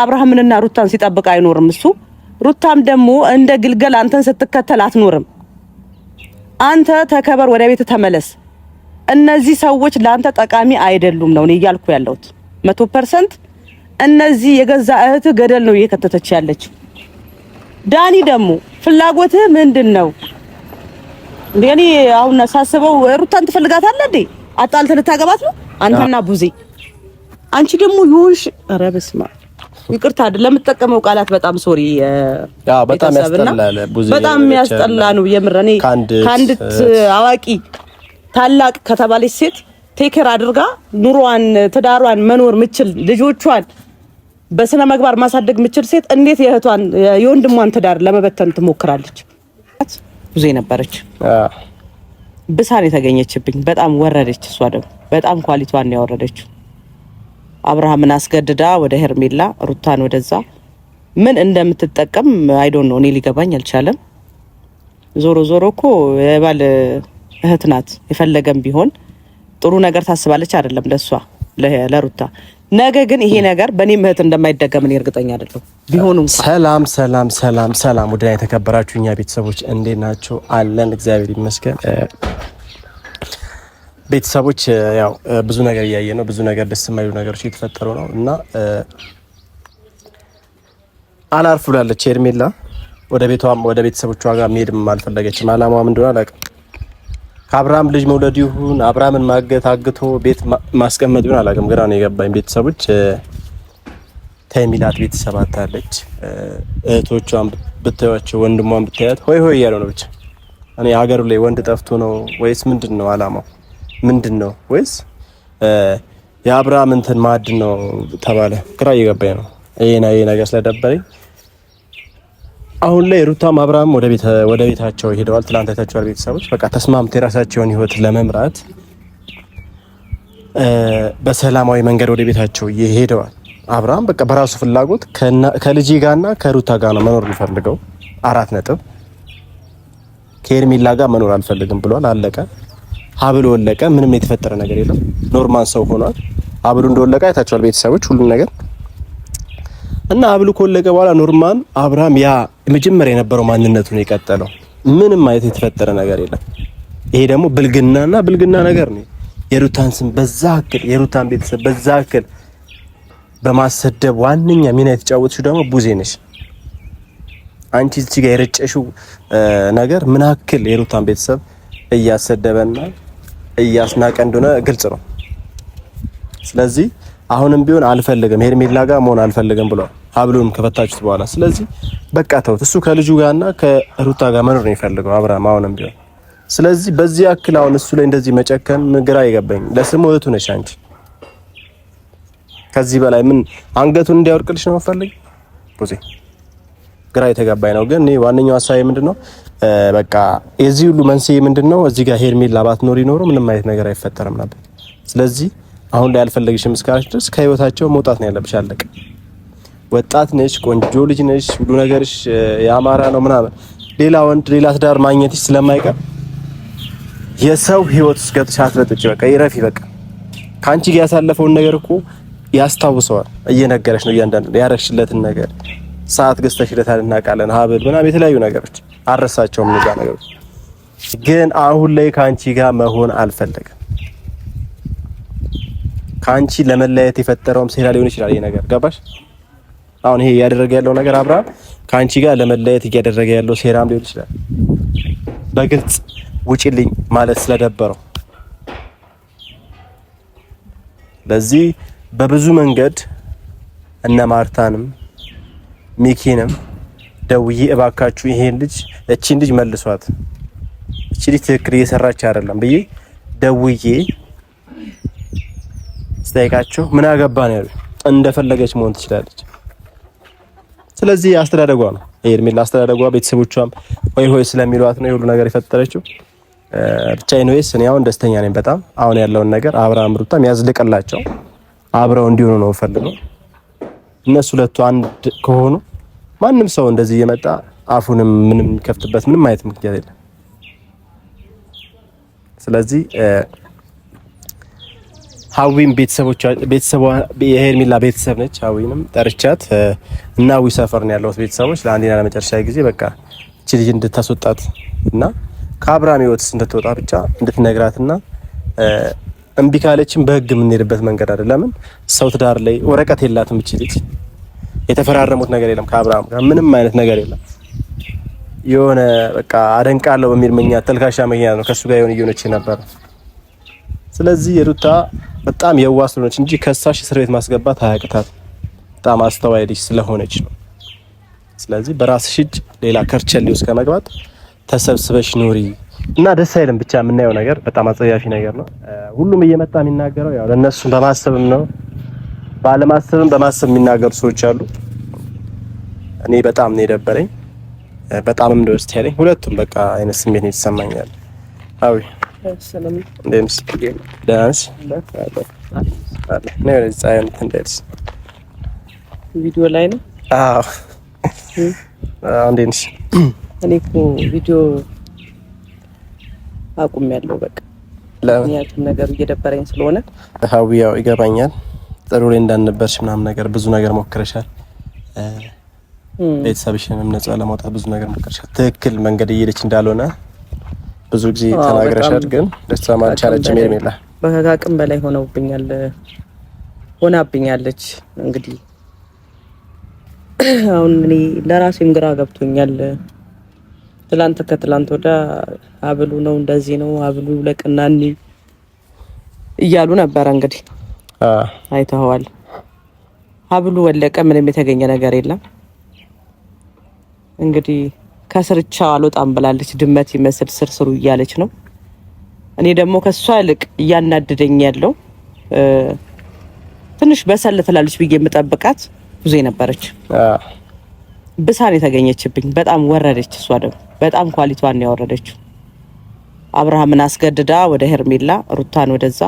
አብርሃምንና ሩታን ሲጠብቅ አይኖርም እሱ ሩታም ደግሞ እንደ ግልገል አንተን ስትከተል አትኖርም አንተ ተከበር ወደ ቤት ተመለስ እነዚህ ሰዎች ላንተ ጠቃሚ አይደሉም ነው እኔ እያልኩ ያለሁት 100% እነዚህ የገዛ እህት ገደል ነው እየከተተች ያለች ዳኒ ደግሞ ፍላጎትህ ምንድነው እንደኔ አሁን ሳስበው ሩታን ትፈልጋታለህ እንዴ አጣልተህ ልታገባት ነው አንተና ቡዜ አንቺ ደግሞ ይሁንሽ ኧረ በስመ አብ ይቅርታ አይደለም የምጠቀመው ቃላት በጣም ሶሪ በጣም ያስጠላል ቡዜ በጣም ያስጠላ ነው የምር እኔ ካንዲት አዋቂ ታላቅ ከተባለች ሴት ቴከር አድርጋ ኑሯን ትዳሯን መኖር ምችል ልጆቿን በስነ ምግባር ማሳደግ ምችል ሴት እንዴት የእህቷን የወንድሟን ትዳር ለመበተን ትሞክራለች ቡዜ ነበረች ብሳን የተገኘችብኝ በጣም ወረደች እሷ ደግሞ በጣም ኳሊቲዋን ነው ያወረደችው አብርሃምን አስገድዳ ወደ ሄርሜላ ሩታን ወደዛ ምን እንደምትጠቀም አይ ዶንት ኖ እኔ ሊገባኝ አልቻለም ዞሮ ዞሮ እኮ የባል እህት ናት የፈለገም ቢሆን ጥሩ ነገር ታስባለች አይደለም ለሷ ለሩታ ነገ ግን ይሄ ነገር በኔ ምህት እንደማይደገም እኔ እርግጠኛ አይደለም ቢሆንም ሰላም ሰላም ሰላም ሰላም ወደ ላይ ተከበራችሁ እኛ ቤተሰቦች እንዴት ናችሁ አለን እግዚአብሔር ይመስገን ቤተሰቦች ያው ብዙ ነገር ያያየ ነው ብዙ ነገር ደስ የማይሉ ነገሮች እየተፈጠሩ ነው እና አላርፍ ብላለች ሄርሜላ ወደ ቤቷም ወደ ቤተሰቦቿ ጋር መሄድም አልፈለገችም አላማዋ ምንድነው አላውቅም ከአብርሃም ልጅ መውለድ ይሁን አብርሃምን ማገት አግቶ ቤት ማስቀመጥ ይሁን አላውቅም ግራ ነው የገባኝ ቤተሰቦች ተሚላት ቤተሰባት አለች እህቶቿን ብታዩቸው ወንድሟን ብታያት ሆይ ሆይ ያለው ነው ብቻ እኔ ሀገሩ ላይ ወንድ ጠፍቶ ነው ወይስ ምንድነው አላማው ምንድነው ወይስ የአብርሃም እንትን ማድ ነው ተባለ ግራ እየገባኝ ነው ይሄ ነገር ስለደበረኝ አሁን ላይ ሩታም አብርሃም ወደ ቤታቸው ሄደዋል ትላንት አይታችኋል ቤተሰቦች በቃ ተስማምተው የራሳቸውን ህይወት ለመምራት በሰላማዊ መንገድ ወደ ቤታቸው ይሄደዋል አብርሃም በቃ በራሱ ፍላጎት ከልጅ ጋርና ከሩታ ጋር ነው መኖር የሚፈልገው 4 ነጥብ ከሄርሜላ ጋር መኖር አልፈልግም ብሏል አለቀ ሀብሉ ወለቀ ምንም የተፈጠረ ነገር የለም ኖርማል ሰው ሆኗል ሀብሉ እንደወለቀ አይታችኋል ቤተሰቦች ሁሉ ነገር እና ሀብሉ ከወለቀ በኋላ ኖርማል አብርሃም ያ መጀመሪያ የነበረው ማንነቱን የቀጠለው ምንም አይነት የተፈጠረ ነገር የለም ይሄ ደግሞ ብልግና ነገር ነው የሩታን ስም በዛክል የሩታን ቤተሰብ በዛክል በማሰደብ ዋንኛ ሚና የተጫወተችው ደግሞ ቡዜ ነሽ አንቺ እዚህ ጋር የረጨሽው ነገር ምን አክል የሩታን ቤተሰብ እያሰደበና እያስናቀ እንደሆነ ግልጽ ነው ስለዚህ አሁንም ቢሆን አልፈልግም ሄርሜላ ጋር መሆን አልፈልግም ብሏል ሀብሉን ከፈታችሁት በኋላ ስለዚህ በቃ ተውት እሱ ከልጁ ጋርና ከሩታ ጋር መኖር ነው የሚፈልገው አብርሃም አሁንም ቢሆን ስለዚህ በዚህ አክል አሁን እሱ ላይ እንደዚህ መጨከን ግራ ይገባኝ ለስሙ እህቱ ነሽ አንቺ ከዚህ በላይ ምን አንገቱን እንዲያወርቅልሽ ነው የምፈልግ ቡዜ ግራ የተገባኝ ነው ግን ዋነኛው ሀሳቤ ምንድነው በቃ የዚህ ሁሉ መንስኤ ምንድነው እዚህ ጋር ሄርሜላ ባትኖር ይኖር ምንም አይነት ነገር አይፈጠርም ነበር ስለዚህ አሁን ላይ አልፈለግሽም እስካለሽ ድረስ ከህይወታቸው መውጣት ነው ያለብሽ አለቀ ወጣት ነሽ ቆንጆ ልጅ ነሽ ሁሉ ነገርሽ ያማራ ነው ምናምን ሌላ ወንድ ሌላ ትዳር ማግኘትሽ ስለማይቀር የሰው ህይወት ውስጥ ገብተሽ አትረጥጪ በቃ ይረፊ በቃ ካንቺ ጋር ያሳለፈውን ነገር እኮ ያስታውሰዋል እየነገረሽ ነው እያንዳንዱ ያረክሽለትን ነገር ሰዓት ገዝተሽለታል እናውቃለን ሀብል ምናምን የተለያዩ ነገሮች አረሳቸውም እነዛ ነገሮች ግን አሁን ላይ ካንቺ ጋር መሆን አልፈለገም ካንቺ ለመለየት የፈጠረውም ሴራ ሊሆን ይችላል ይሄ ነገር ገባሽ አሁን ይሄ ያደረገ ያለው ነገር አብርሃም ካንቺ ጋር ለመለየት እያደረገ ያለው ሴራም ሊሆን ይችላል በግልጽ ውጪልኝ ማለት ስለደበረው ለዚህ በብዙ መንገድ እነ ማርታንም ሚኪንም ደውዬ እባካችሁ ይሄን ልጅ እቺን ልጅ መልሷት እቺ ልጅ ትክክል እየሰራች አይደለም ብዬ ደውዬ ስጠይቃቸው ምን አገባ ነው ያሉት እንደፈለገች መሆን ትችላለች ስለዚህ አስተዳደጓ ነው ሄርሜላ አስተዳደጓ ቤተሰቦቿም ሆይ ስለሚሏት ነው ሁሉ ነገር የፈጠረችው ብቻ ኢንዌስ እኔ አሁን ደስተኛ ነኝ በጣም አሁን ያለውን ነገር አብርሃም ሩታም ያዝልቀላቸው አብረው እንዲሆኑ ነው ፈልገው እነሱ ሁለቱ አንድ ከሆኑ ማንም ሰው እንደዚህ እየመጣ አፉንም ምንም ከፍትበት ምንም አይነት ምክንያት የለም ስለዚህ ሀዊም ቤተሰቧ የሄርሜላ ቤተሰብ ነች። ሀዊንም ጠርቻት እና ሀዊ ሰፈር ነው ያለሁት ቤተሰቦች ለአንዴና ለመጨረሻ ጊዜ በቃ እቺ ልጅ እንድታስወጣት እና ከአብርሃም ህይወት እንድትወጣ ብቻ እንድትነግራትና እምቢ ካለችም በህግ የምንሄድበት መንገድ አይደለም። ሰው ትዳር ላይ ወረቀት የላትም እቺ ልጅ። የተፈራረሙት ነገር የለም ከአብርሃም ጋር ምንም አይነት ነገር የለም። የሆነ በቃ አደንቃለሁ በሚል ምክንያት ተልካሻ ምክንያት ነው ከሱ ጋር የሆነች ነበር። ስለዚህ የሩታ በጣም የዋህ ስለሆነች እንጂ ከሳሽ እስር ቤት ማስገባት አያቅታት። በጣም አስተዋይ ልጅ ስለሆነች ነው። ስለዚህ በራስሽ እጅ ሌላ ከርቸሌ ውስጥ ከመግባት ተሰብስበሽ ኑሪ እና ደስ አይልም። ብቻ የምናየው ነገር በጣም አጸያፊ ነገር ነው። ሁሉም እየመጣ የሚናገረው ያው ለነሱ በማሰብም ነው፣ ባለማሰብም በማሰብ የሚናገሩ ሰዎች አሉ። እኔ በጣም ነው የደበረኝ፣ በጣምም ደስ ያለኝ። ሁለቱም በቃ አይነት ስሜት ነው የተሰማኛል። አዊ ሰላም እንደምስ ዳንስ ነው ዛይን እንደስ ቪዲዮ ላይ ነው። አዎ እንደንስ እኔ እኮ ቪዲዮ አቁሜያለሁ በቃ ለምክንያቱም ነገር እየደበረኝ ስለሆነ። ሀዊ ያው ይገባኛል፣ ጥሩ ላይ እንዳልነበርሽ ምናምን ነገር ብዙ ነገር ሞክረሻል። ቤተሰብሽንም ነፃ ለማውጣት ብዙ ነገር ሞክረሻል። ትክክል መንገድ እየሄደች እንዳልሆነ ብዙ ጊዜ ተናግረሻል። ግን ደስታማ አልቻለችም። ሄርሜላ በከአቅም በላይ ሆናብኛለች። እንግዲህ አሁን እኔ ለራሴም ግራ ገብቶኛል። ከትላንት ወደ አብሉ ነው እንደዚህ ነው አብሉ ለቅናኒ እያሉ ነበር። እንግዲህ አይተኸዋል። አብሉ ወለቀ፣ ምንም የተገኘ ነገር የለም። እንግዲህ ከስርቻ አልወጣም ብላለች። ድመት ይመስል ስርስሩ እያለች ነው። እኔ ደግሞ ከሷ ይልቅ እያናደደኝ ያለው ትንሽ በሰል ትላለች ብዬ የምጠብቃት ብዙ ነበረች። ብሳን የተገኘችብኝ በጣም ወረደች። እሷ ደግሞ በጣም ኳሊቲዋን ነው ያወረደችው። አብርሃምን አስገድዳ ወደ ሄርሜላ፣ ሩታን ወደዛ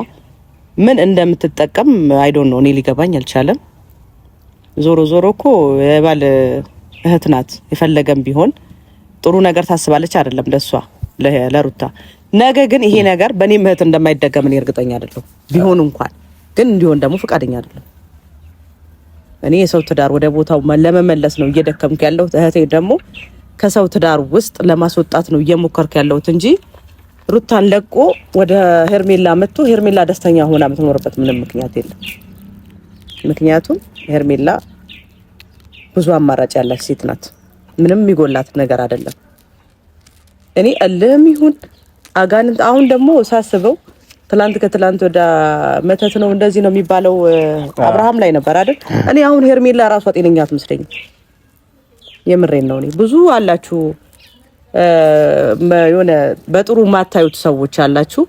ምን እንደምትጠቀም አይዶን ነው እኔ ሊገባኝ አልቻለም። ዞሮ እኮ የባል እህት ናት። የፈለገም ቢሆን ጥሩ ነገር ታስባለች አይደለም ለሷ ለሩታ። ነገ ግን ይሄ ነገር በኔ እህት እንደማይደገም እኔ እርግጠኛ አይደለሁ። ቢሆን እንኳን ግን እንዲሆን ደግሞ ፈቃደኛ አይደለም። እኔ የሰው ትዳር ወደ ቦታው ለመመለስ ነው እየደከምኩ ያለው። እህቴ ደግሞ ከሰው ትዳር ውስጥ ለማስወጣት ነው እየሞከርኩ ያለሁት እንጂ ሩታን ለቆ ወደ ሄርሜላ መጥቶ ሄርሜላ ደስተኛ ሆና የምትኖርበት ምንም ምክንያት የለም። ምክንያቱም ሄርሜላ ብዙ አማራጭ ያላት ሴት ናት። ምንም የሚጎላት ነገር አይደለም። እኔ እልህም ይሁን አጋንንት አሁን ደግሞ ሳስበው ከትላንት ወደ መተት ነው እንደዚህ ነው የሚባለው አብርሃም ላይ ነበር አይደል? እኔ አሁን ሄርሜላ ራሷ ጤነኛ አትመስለኝም። የምሬን ነው። እኔ ብዙ አላችሁ የሆነ በጥሩ ማታዩት ሰዎች አላችሁ።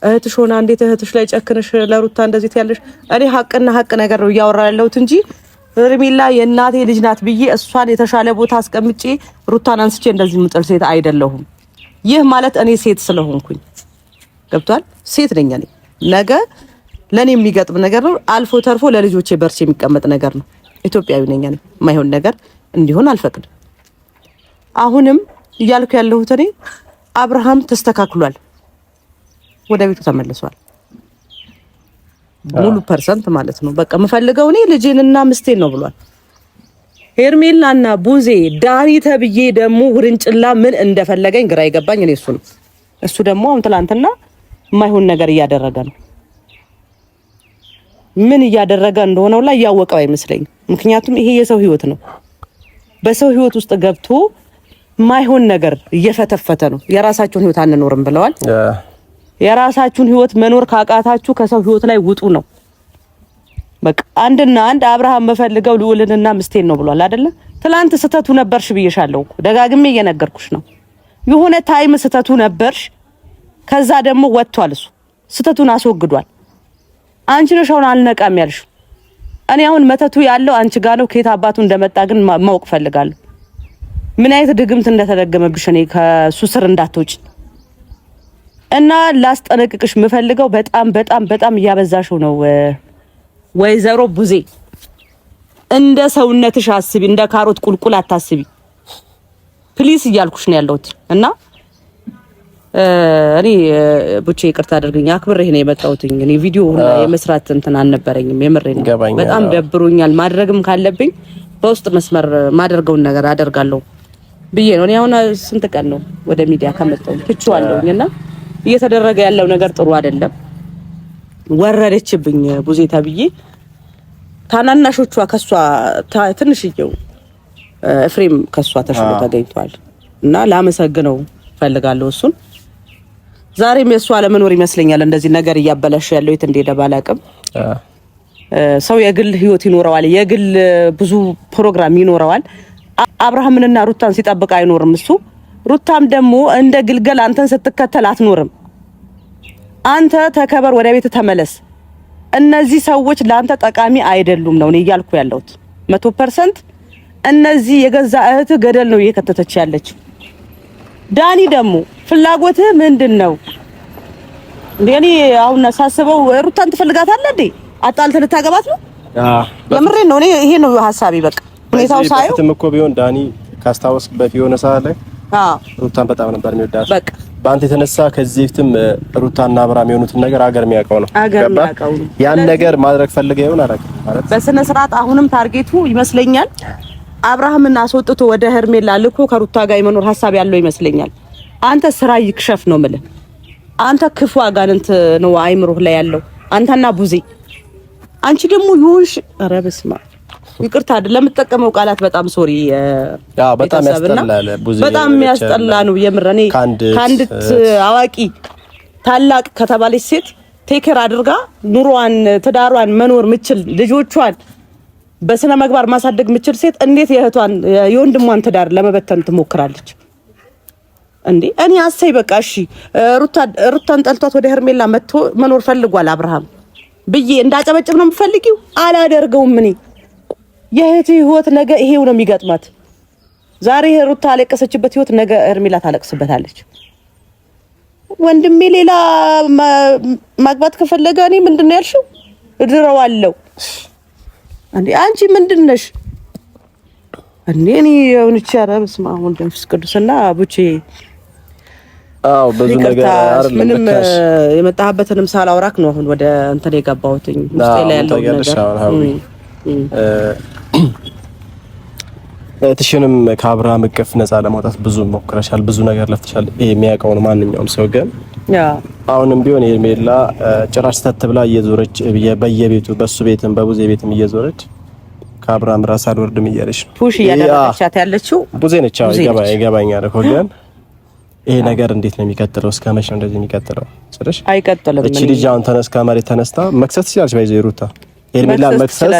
እህትሽ ሆና እንዴት እህትሽ ላይ ጨክነሽ ለሩታ እንደዚህ ትያለሽ? እኔ ሀቅ ነገር ነው እያወራ ያለሁት እንጂ ሄርሜላ የእናቴ ልጅ ናት ብዬ እሷን የተሻለ ቦታ አስቀምጬ ሩታን አንስቼ እንደዚህ ምጥል ሴት አይደለሁም። ይህ ማለት እኔ ሴት ስለሆንኩኝ ገብቷል። ሴት ነኝ እኔ። ነገ ለኔ የሚገጥም ነገር ነው፣ አልፎ ተርፎ ለልጆቼ በርስ የሚቀመጥ ነገር ነው። ኢትዮጵያዊ ነኝ እኔ። የማይሆን ነገር እንዲሆን አልፈቅድም። አሁንም እያልኩ ያለሁት እኔ አብርሃም ተስተካክሏል፣ ወደ ቤቱ ተመልሷል። ሙሉ ፐርሰንት ማለት ነው። በቃ የምፈልገው እኔ ልጄንና ምስቴን ነው ብሏል። ሄርሜላና ቡዜ ዳኒ ተብዬ ደግሞ ውርንጭላ ምን እንደፈለገኝ ግራ ይገባኝ እኔ እሱ ነው። እሱ ደግሞ አሁን ትላንትና የማይሆን ነገር እያደረገ ነው። ምን እያደረገ እንደሆነው ላይ ያወቀው አይመስለኝም። ምክንያቱም ይሄ የሰው ህይወት ነው። በሰው ህይወት ውስጥ ገብቶ የማይሆን ነገር እየፈተፈተ ነው። የራሳችሁን ህይወት አንኖርም ብለዋል። የራሳችሁን ህይወት መኖር ካቃታችሁ ከሰው ህይወት ላይ ውጡ ነው። በቃ አንድና አንድ አብርሃም መፈልገው ልዑልንና ምስቴን ነው ብሏል አይደለ? ትላንት ስተቱ ነበርሽ ብዬሻለሁ። ደጋግሜ እየነገርኩሽ ነው። የሆነ ታይም ስተቱ ነበርሽ። ከዛ ደግሞ ወጥቷል። እሱ ስተቱን አስወግዷል። አንቺ ነሽ አሁን አልነቃም ያልሽው። እኔ አሁን መተቱ ያለው አንቺ ጋር ነው። ከየት አባቱ እንደመጣ ግን ማወቅ ፈልጋለሁ። ምን አይነት ድግምት እንደተደገመብሽ እኔ ከሱ ስር እንዳትወጪ እና ላስጠነቅቅሽ የምፈልገው በጣም እያበዛሽው ነው። ወይዘሮ ቡዜ እንደ ሰውነትሽ አስቢ፣ እንደ ካሮት ቁልቁል አታስቢ ፕሊስ እያልኩሽ ነው ያለሁት። እና እኔ ቡቼ ይቅርታ አድርግኝ አክብሬ ነው የመጣሁት። እኔ ቪዲዮ የመስራት እንትን አልነበረኝም። የምሬ ነው በጣም ደብሮኛል። ማድረግም ካለብኝ በውስጥ መስመር ማደርገውን ነገር አደርጋለሁ ብዬ ነው። እኔ አሁን ስንት ቀን ነው ወደ ሚዲያ ከመጣሁ ትቼዋለሁኝና እየተደረገ ያለው ነገር ጥሩ አይደለም። ወረደችብኝ ቡዜ ተብዬ ታናናሾቿ ከሷ ትንሽዬው ኤፍሬም ከሷ ተሽሎ ተገኝቷል እና ላመሰግነው ፈልጋለሁ እሱን። ዛሬም የሷ ለመኖር ይመስለኛል እንደዚህ ነገር እያበላሽ ያለው የት እንደሄደ ባላቅም ሰው የግል ህይወት ይኖረዋል፣ የግል ብዙ ፕሮግራም ይኖረዋል። አብርሃምንና ሩታን ሲጠብቅ አይኖርም እሱ። ሩታም ደግሞ እንደ ግልገል አንተን ስትከተል አትኖርም። አንተ ተከበር፣ ወደ ቤት ተመለስ። እነዚህ ሰዎች ለአንተ ጠቃሚ አይደሉም ነው እኔ እያልኩ ያለሁት 100%። እነዚህ የገዛ እህት ገደል ነው እየከተተች ያለች። ዳኒ ደግሞ ፍላጎትህ ምንድነው? እኔ አሁን ሳስበው ሩታን ትፈልጋታለህ እንዴ? አጣልተህ ልታገባት ነው? የምሬን ነው። እኔ ይሄ ነው ሐሳቤ። በቃ ሁኔታው ሳይው እኮ ቢሆን ዳኒ ካስታወስበት የሆነ ሰዓት ላይ ሩታን በጣም ነበር የሚወዳት። በቃ በአንተ የተነሳ ከዚህ በፊትም ሩታና አብርሃም የሆኑትን ነገር አገር የሚያውቀው ነው። ያን ነገር ማድረግ ፈልገህ ይሆን አላውቅም ማለት በስነ ስርዓት አሁንም ታርጌቱ ይመስለኛል አብርሃምን አስወጥቶ ወደ ሄርሜላ ልኮ ከሩታ ጋር የመኖር ሐሳብ ያለው ይመስለኛል። አንተ ስራ ይክሸፍ ነው የምልህ። አንተ ክፉ አጋንንት ነው አይምሮህ ላይ ያለው አንተና ቡዜ። አንቺ ደግሞ ይሁንሽ። ኧረ በስመ አብ ይቅርታ ለምትጠቀመው ቃላት በጣም ሶሪ። በጣም ያስጠላል ቡዜ፣ በጣም ያስጠላ ነው የምር። እኔ ካንዲት አዋቂ ታላቅ ከተባለች ሴት ቴክር አድርጋ ኑሮዋን ትዳሯን መኖር ምችል ልጆቿን በስነ ምግባር ማሳደግ ምችል ሴት እንዴት የእህቷን የወንድሟን ትዳር ለመበተን ትሞክራለች እንዴ? እኔ አሰይ በቃ እሺ ሩታን ጠልቷት ወደ ሄርሜላ መጥቶ መኖር ፈልጓል አብርሃም ብዬ እንዳጨበጭብ ነው የምፈልጊው? አላደርገውም። እኔ የእህቴ ህይወት ነገ ይሄው ነው የሚገጥማት። ዛሬ ሩታ አለቀሰችበት ህይወት ነገ ሄርሜላ ታለቅስበታለች። ወንድሜ ሌላ ማግባት ከፈለገ እኔ ምንድነው ያልሽው? እድረዋለሁ እንዴ? አንቺ ምንድነሽ እንዴ? እኔ የሆነች ያረብስ ማሁን ደምስ ቅዱስና ቡቼ ብዙ ነገር አይደለም። ምንም የመጣህበትንም ሳላውራክ ነው አሁን ወደ እንትን የገባሁትኝ ውስጤ ላይ ያለው ነገር እትሽንም ከአብርሃም እቅፍ ነፃ ለማውጣት ብዙ ሞክረሻል፣ ብዙ ነገር ለፍተሻል። ይሄ የሚያውቀው ማንኛውም ሰው ግን አሁንም ቢሆን ሄርሜላ ጭራሽ ተተብላ እየዞረች በየቤቱ በሱ ቤትም በቡዜ ቤትም እየዞረች ከአብርሃም ራስ አልወርድም እያለች ነው ፑሽ እያደረገቻት ያለችው ቡዜ ነች። ይገባኛል እኮ ግን ይሄ ነገር እንዴት ነው የሚቀጥለው? እስከ መቼ ነው እንደዚህ የሚቀጥለው? ስለሽ አይቀጥልም። እቺ ልጅ አሁን ከመሬት ተነስታ መክሰስ ትችላለች። ባይዘው ሩታ ሄርሜላ መክሰስ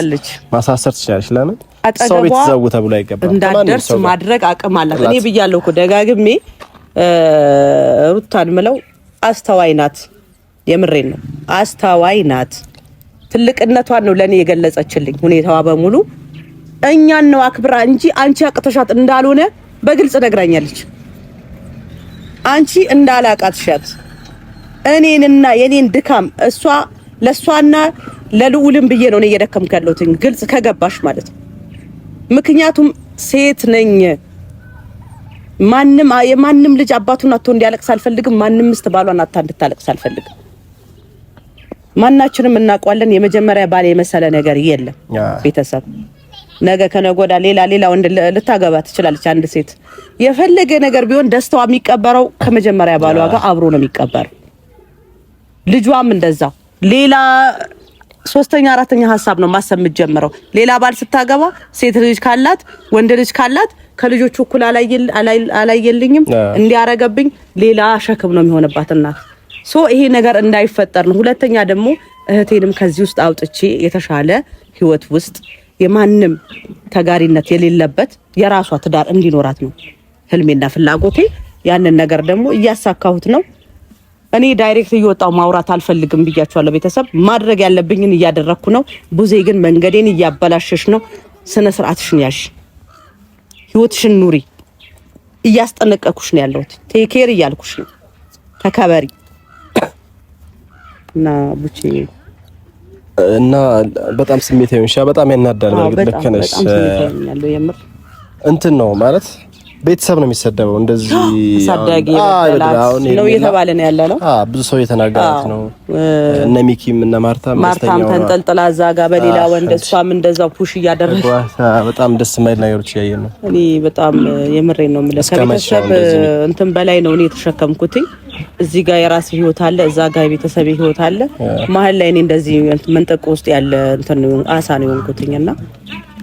ማሳሰር ትችላለች። ለምን ሰው ቤት ዘው ተብሎ አይገባም። እንዳደርስ ማድረግ አቅም አላት። እኔ ብያለሁ እኮ ደጋግሜ ሩታን ምለው አስተዋይ ናት። የምሬን ነው አስተዋይ ናት። ትልቅነቷን ነው ለኔ የገለጸችልኝ። ሁኔታዋ በሙሉ እኛን ነው አክብራ እንጂ አንቺ አቅተሻት እንዳልሆነ በግልጽ ነግራኛለች። አንቺ እንዳላቃትሻት እኔንና የኔን ድካም እሷ ለሷና ለልዑልም ብዬ ነው እየደከምኩ ያለሁት ግልጽ ከገባሽ ማለት ነው። ምክንያቱም ሴት ነኝ። የማንም ልጅ አባቱን አጥቶ እንዲያለቅስ አልፈልግም። ማንም ምስት ባሏን አጥታ እንድታለቅስ አልፈልግም። ማናችንም እናውቀዋለን። የመጀመሪያ ባል የመሰለ ነገር የለም። ቤተሰብ ነገ ከነጎዳ ሌላ ወንድ ልታገባ ትችላለች። አንድ ሴት የፈለገ ነገር ቢሆን ደስታዋ የሚቀበረው ከመጀመሪያ ባሏ ጋር አብሮ ነው የሚቀበረው። ልጇም እንደዛው ሌላ ሶስተኛ አራተኛ ሐሳብ ነው ማሰብ የምትጀምረው። ሌላ ባል ስታገባ ሴት ልጅ ካላት ወንድ ልጅ ካላት ከልጆቹ እኩል አላየልኝም እንዲያረገብኝ ሌላ ሸክም ነው የሚሆንባት እናት። ይሄ ነገር እንዳይፈጠር ነው። ሁለተኛ ደግሞ እህቴንም ከዚህ ውስጥ አውጥቼ የተሻለ ህይወት ውስጥ የማንም ተጋሪነት የሌለበት የራሷ ትዳር እንዲኖራት ነው ህልሜና ፍላጎቴ። ያንን ነገር ደግሞ እያሳካሁት ነው። እኔ ዳይሬክት እየወጣው ማውራት አልፈልግም ብያችኋለሁ። ቤተሰብ ማድረግ ያለብኝን እያደረኩ ነው። ቡዜ ግን መንገዴን እያበላሸሽ ነው። ስነ ስርዓትሽን ያሽ፣ ህይወትሽን ኑሪ። እያስጠነቀኩሽ ነው ያለሁት። ቴኬር እያልኩሽ ነው። ተከበሪ እና ቡቼ እና በጣም ስሜታዊ ነሽ። በጣም ያናዳል። በርግጥ ልክ ነሽ። እንትን ነው ማለት ቤተሰብ ነው የሚሰደበው። እንደዚህ ሳዳጊ ነው እየተባለ ነው ያለ ነው። ብዙ ሰው የተናገራት ነው። እነ ሚኪም እነ ማርታም ተንጠልጥላ እዛ ጋር በሌላ ወንድ እሷም እንደዛው ፑሽ እያደረገ በጣም ደስ የማይል ነገሮች እያየን ነው። እኔ በጣም የምሬን ነው የምልህ። ከቤተሰብ እንትን በላይ ነው እኔ የተሸከምኩትኝ። እዚህ ጋር የራስ ህይወት አለ፣ እዛ ጋር የቤተሰብ ህይወት አለ። መሀል ላይ እኔ እንደዚህ መንጠቆ ውስጥ ያለ እንትን አሳ ነው የሆንኩትኝና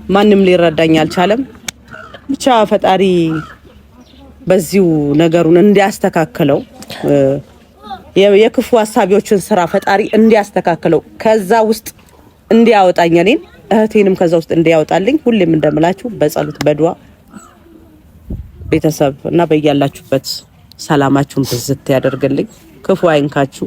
ማንም ሊረዳኝ አልቻለም። ብቻ ፈጣሪ በዚሁ ነገሩን እንዲያስተካክለው የክፉ ሐሳቢዎችን ስራ ፈጣሪ እንዲያስተካክለው ከዛ ውስጥ እንዲያወጣኝ እኔን እህቴንም ከዛ ውስጥ እንዲያወጣልኝ ሁሌም እንደምላችሁ በጸሎት በዱዓ ቤተሰብ እና በያላችሁበት ሰላማችሁን ብዝት ያደርግልኝ፣ ክፉ አይንካችሁ።